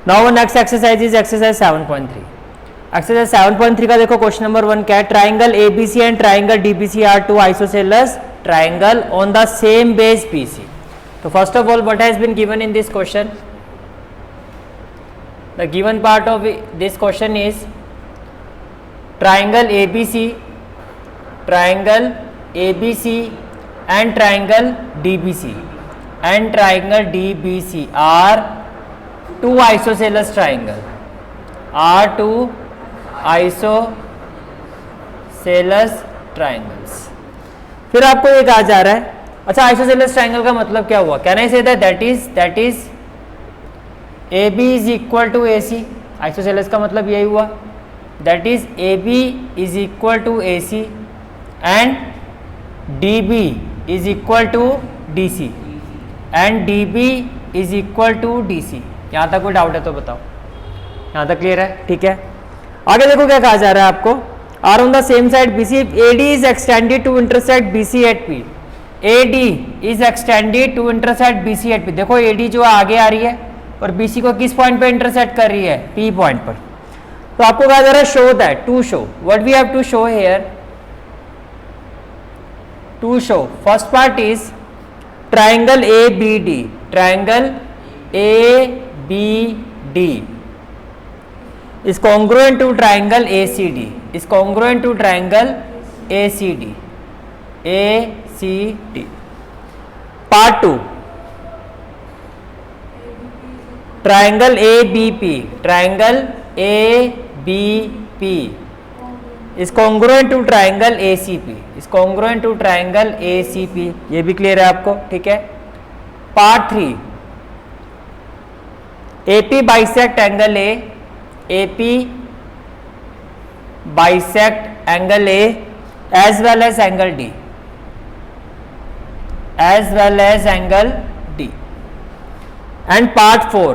Now next exercise is exercise 7.3। Exercise 7.3 का देखो question number 1 क्या है, triangle ABC and triangle DBC are two isosceles triangle on the same base BC. तो first of all what has been given in this question, the given part of this question is triangle ABC and triangle DBC are two isosceles triangle, are two isosceles triangles। फिर आपको ये कहा जा रहा है, अच्छा isosceles triangle का मतलब क्या हुआ, can I say that is AB is equal to AC। Isosceles का मतलब यही हुआ, that is AB is equal to AC and DB is equal to DC and DB is equal to DC। यहाँ तक कोई डाउट है तो बताओ, यहाँ तक क्लियर है, ठीक है। आगे देखो क्या कहा जा रहा है आपको, are on the same side BC, AD is extended to intersect BC at P। AD is extended to intersect BC at P। देखो AD जो आगे आ रही है और BC को किस पॉइंट पे इंटरसेक्ट कर रही है, P पॉइंट पर। तो आपको कहा जा रहा है show that, to show, what we have to show here, to show first part is triangle ABD, triangle ABD is congruent to triangle ACD, is congruent to triangle ACD। Part 2 triangle ABP, triangle ABP is congruent to triangle ACP, is congruent to triangle ACP। ये भी clear है आपको, ठीक है। Part 3 AP bisect angle A, AP bisect angle A as well as angle D, as well as angle D। and part 4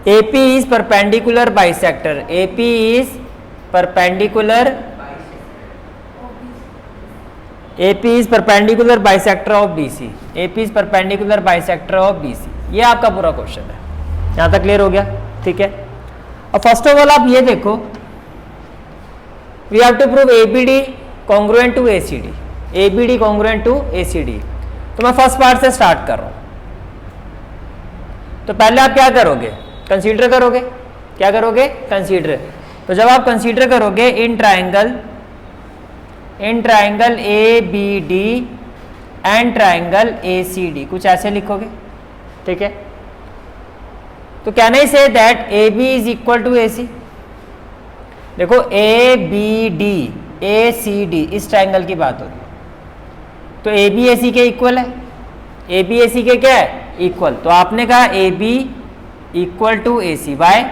AP is perpendicular bisector, AP is perpendicular bisector of BC, AP is perpendicular bisector of BC। ये आपका पूरा question है, यहाँ तक clear हो गया, ठीक है। अब फर्स्ट ऑफ ऑल आप ये देखो, we have to prove ABD congruent to ACD, ABD congruent to ACD। तो मैं फर्स्ट पार्ट से स्टार्ट कर रहा हूँ। तो पहले आप क्या करोगे, कंसीडर करोगे, क्या करोगे, कंसीडर। तो जब आप कंसीडर करोगे in triangle ABD and triangle ACD, कुछ ऐसे लिखोगे, ठीक है। तो can I say that AB is equal to AC। देखो ABD ACD इस ट्राइंगल की बात हो रही है, तो AB AC के इक्वल है, AB AC के क्या है, इक्वल। तो आपने कहा AB equal to AC, why?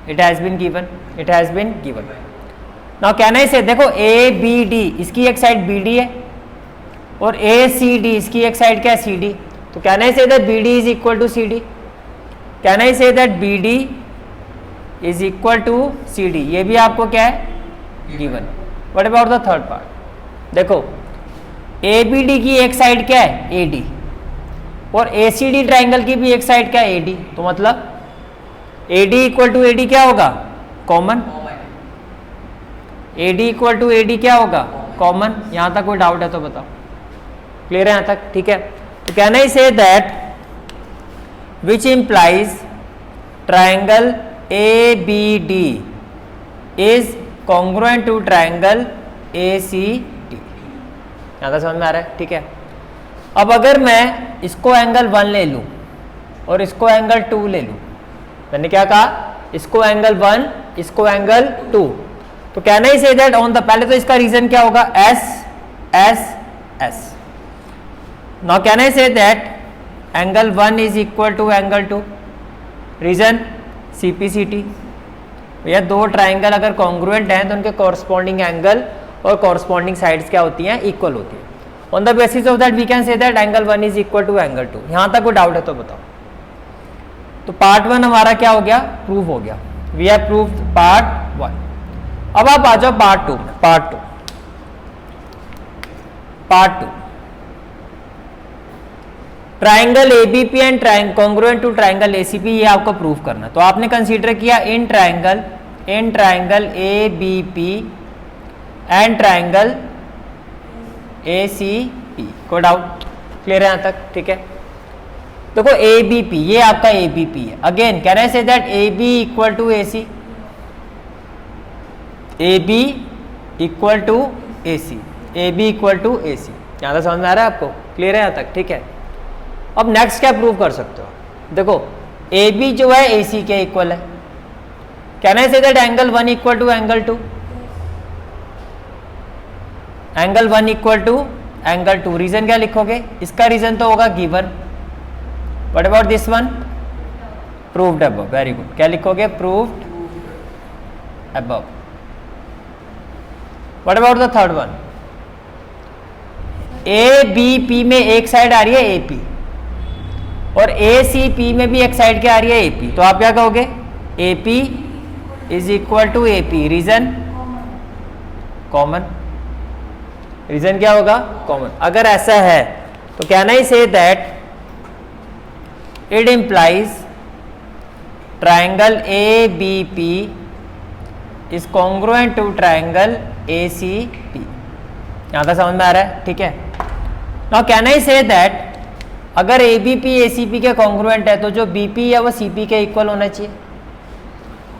it has been given। now can I say, देखो ABD इसकी एक साइड BD है और ACD इसकी एक साइड क्या है, CD। तो can I say that BD is equal to CD, can I say that BD is equal to CD। ये भी आपको क्या है, given। what about the third part, देखो ABD की एक साइड क्या है, AD, और ACD ट्राइंगल की भी एक साइड क्या है, AD। तो मतलब AD इक्वल टू AD क्या होगा, common. AD equal to AD क्या होगा, कॉमन। यहां तक कोई डाउट है तो बताओ, क्लियर है यहां तक, ठीक है। तो can I say that which implies triangle ABD is congruent to triangle ACD। यहां तक समझ में आ रहा है, ठीक है। अब अगर मैं इसको एंगल 1 ले लूं और इसको एंगल 2 ले लूं, मैंने क्या कहा, इसको एंगल 1, इसको एंगल 2, तो can I say that on the, पहले तो इसका रीजन क्या होगा, S। Now can I say that angle 1 is equal to angle 2, reason CPCT। भैया दो ट्राइंगल अगर कॉन्ग्रुएंट हैं तो उनके कॉरस्पॉन्डिंग एंगल और कॉरस्पॉन्डिंग साइड्स क्या होती हैं, इक्वल होती है। On the basis of that we can say that angle 1 is equal to angle 2। यहां तक कोई डाउट है तो बताओ। तो पार्ट 1 हमारा क्या हो गया, प्रूव हो गया, वी हैव प्रूव्ड पार्ट 1। अब आप आ जाओ पार्ट 2 में। Triangle ABP and congruent to triangle ACP, ये आपको प्रूव करना। तो आपने कंसीडर किया इन triangle ABP and triangle ACP. कोई डाउट? क्लियर है यहां तक? ठीक है, देखो एबीपी, ये आपका एबीपी है। Again can I say that AB equal to AC, AB equal to AC, AB equal to AC। यहां तक समझ में आ रहा है आपको? क्लियर है यहां तक? ठीक है, अब नेक्स्ट क्या प्रूव कर सकते हो? देखो AB जो है AC के इक्वल है। Can I say that angle 1 equal to angle 2, angle 1 equal to angle 2। Reason क्या लिखोगे? इसका रीजन तो होगा given. What about this one? Proved above. Very good, क्या लिखोगे? Proved above. What about the third one? ABP में एक साइड आ रही है AP और ACP में भी एक साइड क्या आ रही है AP। तो आप क्या कहोगे? AP is equal to AP। Reason common. Reason क्या होगा? कॉमन। अगर ऐसा है तो can I say that it implies triangle ABP is congruent to triangle ACP। यहां तक समझ में आ रहा है? ठीक है, now can I say that अगर ABP ACP के कॉन्ग्रुएंट है तो जो BP है वो CP के इक्वल होना चाहिए।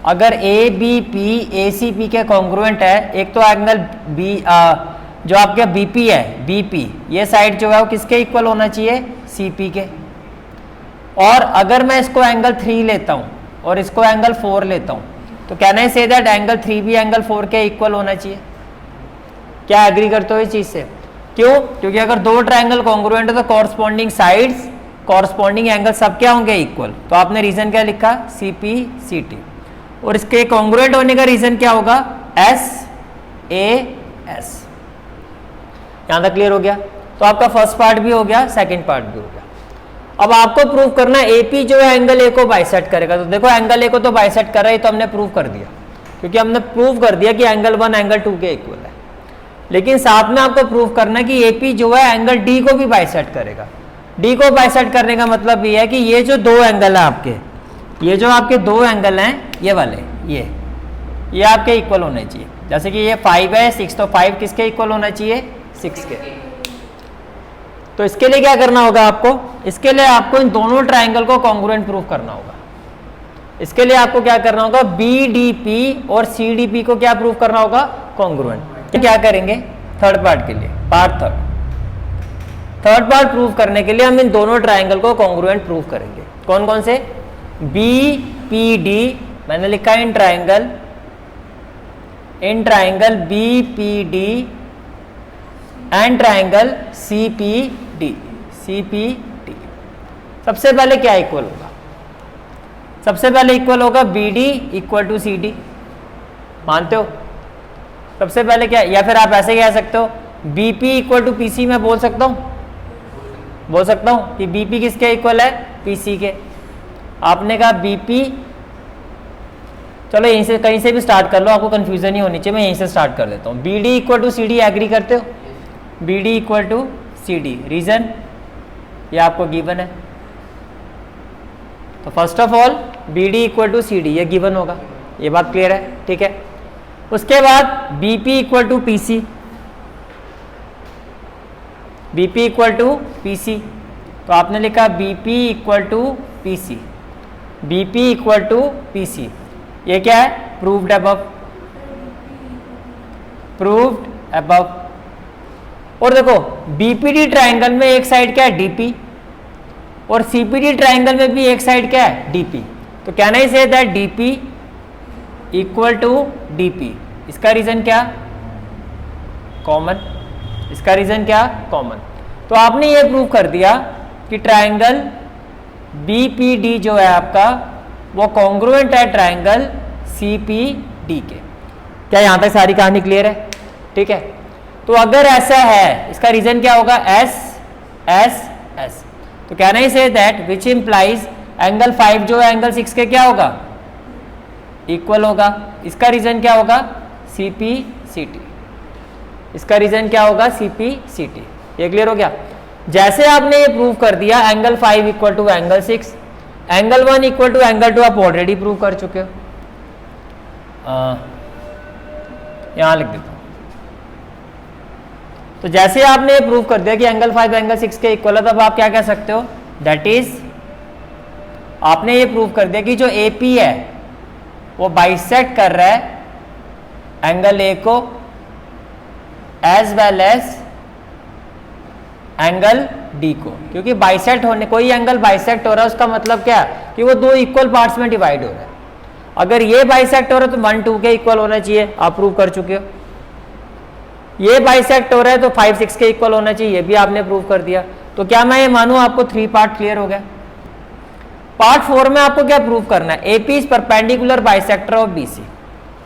अगर ABP ACP के कॉन्ग्रुएंट है, एक तो एंगल जो आपका BP है, BP ये साइड जो है वो किसके इक्वल होना चाहिए? CP के। और अगर मैं इसको एंगल 3 लेता हूं और इसको एंगल 4 लेता हूं तो can I say that angle 3 भी एंगल 4 के इक्वल होना चाहिए। क्या एग्री करते हो इस चीज से? क्यों? क्योंकि अगर दो ट्राइंगल कॉन्ग्रुएंट है तो कॉरस्पॉन्डिंग साइड्स, कॉरस्पॉन्डिंग एंगल सब क्या होंगे? इक्वल। तो आपने रीजन क्या लिखा? CP CT। और इसके कॉन्ग्रुएंट होने का रीजन क्या होगा? SAS। यहां तक क्लियर हो गया? तो आपका फर्स्ट पार्ट भी हो गया, सेकंड पार्ट भी हो गया। अब आपको प्रूव करना है AP जो है एंगल A को बाइसेक्ट करेगा। तो देखो एंगल A को तो बाइसेक्ट कर रहा है, तो हमने प्रूव कर दिया, क्योंकि हमने प्रूव कर दिया कि एंगल 1 एंगल 2 के इक्वल है। लेकिन साथ में आपको प्रूव करना है कि AP जो है एंगल D को भी बाइसेक्ट करेगा। D को बाइसेक्ट करने का मतलब ये है कि ये जो दो एंगल है आपके, ये जो आपके दो एंगल हैं ये वाले, ये आपके इक्वल होने चाहिए। जैसे कि ये 5 है 6, तो 5 किसके इक्वल होना चाहिए? 6 के। तो इसके लिए क्या करना होगा आपको? इसके लिए आपको इन दोनों ट्राइंगल को कॉन्ग्रुएंट प्रूव करना होगा। इसके लिए आपको क्या करना होगा? BDP और CDP को क्या प्रूव करना होगा? कॉन्ग्रुएंट। क्या करेंगे थर्ड पार्ट के लिए? थर्ड पार्ट प्रूव करने के लिए हम इन दोनों ट्राइंगल को कॉन्ग्रुएंट प्रूव करेंगे। कौन कौन से? BPD मैंने लिखा in triangle BPD and triangle CPD। सबसे पहले क्या इक्वल होगा? सबसे पहले इक्वल होगा BD इक्वल टू CD। मानते हो? सबसे पहले क्या, या फिर आप ऐसे कह सकते हो BP इक्वल टू PC। मैं बोल सकता हूं कि BP किसके इक्वल है? PC के। आपने कहा BP, चलो यहीं से कहीं से भी स्टार्ट कर लो, आपको कंफ्यूजन नहीं होनी चाहिए। मैं यहीं से स्टार्ट कर देता हूं। BD equal to CD, agree करते हो? BD equal to CD। Reason ये आपको गिवन है। तो first of all BD equal to CD ये गिवन होगा, ये बात क्लियर है? ठीक है, उसके बाद BP equal to PC, BP equal to PC। तो आपने लिखा BP equal to PC, BP equal to PC। ये क्या है? Proved above. और देखो BPD ट्राइंगल में एक साइड क्या है? DP, और CPD ट्राइंगल में भी एक साइड क्या है? DP। तो can I say that DP equal to DP। इसका रीजन क्या? कॉमन। इसका रीजन क्या? कॉमन। तो आपने ये प्रूव कर दिया कि ट्राइंगल BPD जो है आपका वो कॉन्ग्रुएंट है ट्राइंगल CPD के। क्या यहां तक सारी कहानी क्लियर है? ठीक है, तो अगर ऐसा है इसका रीजन क्या होगा? S। तो can I say that which implies angle 5 जो है एंगल 6 के क्या होगा? इक्वल होगा। इसका रीजन क्या होगा? CP CT। इसका रीजन क्या होगा? CP CT। ये क्लियर हो गया? जैसे आपने ये प्रूव कर दिया angle 5 equal to angle 6, angle 1 equal to angle 2 आप ऑलरेडी प्रूव कर चुके हो। यहां लिख देता हूं। तो जैसे आपने ये प्रूव कर दिया कि एंगल 5 एंगल 6 के इक्वल है, तब आप क्या कह सकते हो, दैट इज आपने ये प्रूव कर दिया कि जो AP है वो बाइसेक्ट कर रहा है एंगल A को as well as angle D को, क्योंकि बाइसेक्ट होने, कोई एंगल बाइसेक्ट हो रहा है उसका मतलब क्या कि वो दो इक्वल पार्ट्स में डिवाइड हो रहा है। अगर ये बाइसेक्ट हो रहा है तो 1 2 के इक्वल होना चाहिए, आप प्रूव कर चुके हो। ये बाइसेक्ट हो रहा है तो 5 6 के इक्वल होना चाहिए, ये भी आपने प्रूव कर दिया। तो क्या मैं ये मानूं आपको 3 पार्ट क्लियर हो गया। पार्ट 4 में आपको क्या प्रूव करना है, AP is perpendicular bisector of BC।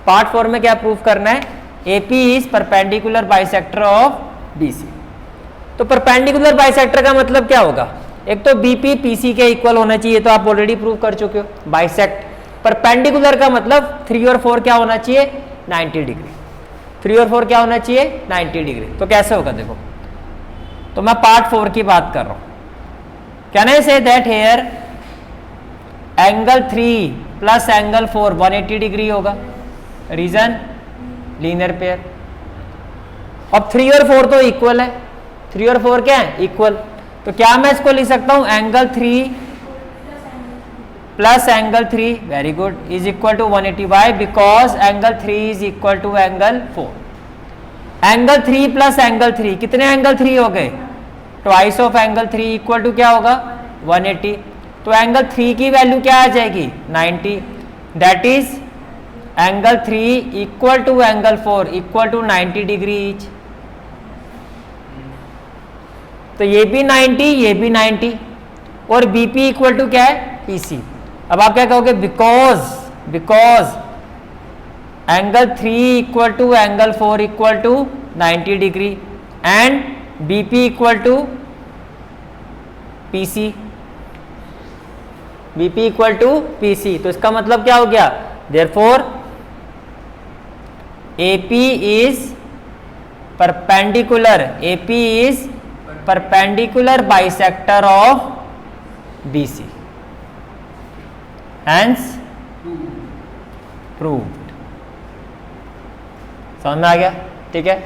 Part 4 में क्या प्रूव करना है, AP is perpendicular bisector of BC। तो परपेंडिकुलर बाइसेक्टर का मतलब क्या होगा, एक तो BP PC के इक्वल होना चाहिए, तो आप ऑलरेडी प्रूव कर चुके हो। बाइसेक्ट परपेंडिकुलर का मतलब 3 और 4 क्या होना चाहिए, 90 डिग्री। 3 और 4 क्या होना चाहिए, 90 डिग्री। तो कैसे होगा देखो, तो मैं पार्ट 4 की बात कर रहा हूं। Can I say that here angle 3 plus angle 4 180 degree होगा। Reason linear pair. अब 3 और 4 तो इक्वल है, 3 और 4 क्या है, इक्वल। तो क्या मैं इसको लिख सकता हूं angle 3 plus angle 3, very good, is equal to 180 by, because angle 3 is equal to angle 4। Angle 3 plus angle 3, कितने एंगल 3 हो गए, twice of angle 3 equal to क्या होगा, 180। तो एंगल 3 की वैल्यू क्या आ जाएगी, 90। That is angle 3 equal to angle 4 equal to 90 degree each. तो ये भी 90, ये भी 90, और BP इक्वल टू क्या है, PC। अब आप क्या कहोगे, because angle 3 equal to angle 4 equal to 90 degree and BP equal to PC, BP equal to PC। तो इसका मतलब क्या हो गया, therefore AP is perpendicular, AP is perpendicular bisector of BC, hence proved। समझ में आ गया, ठीक है।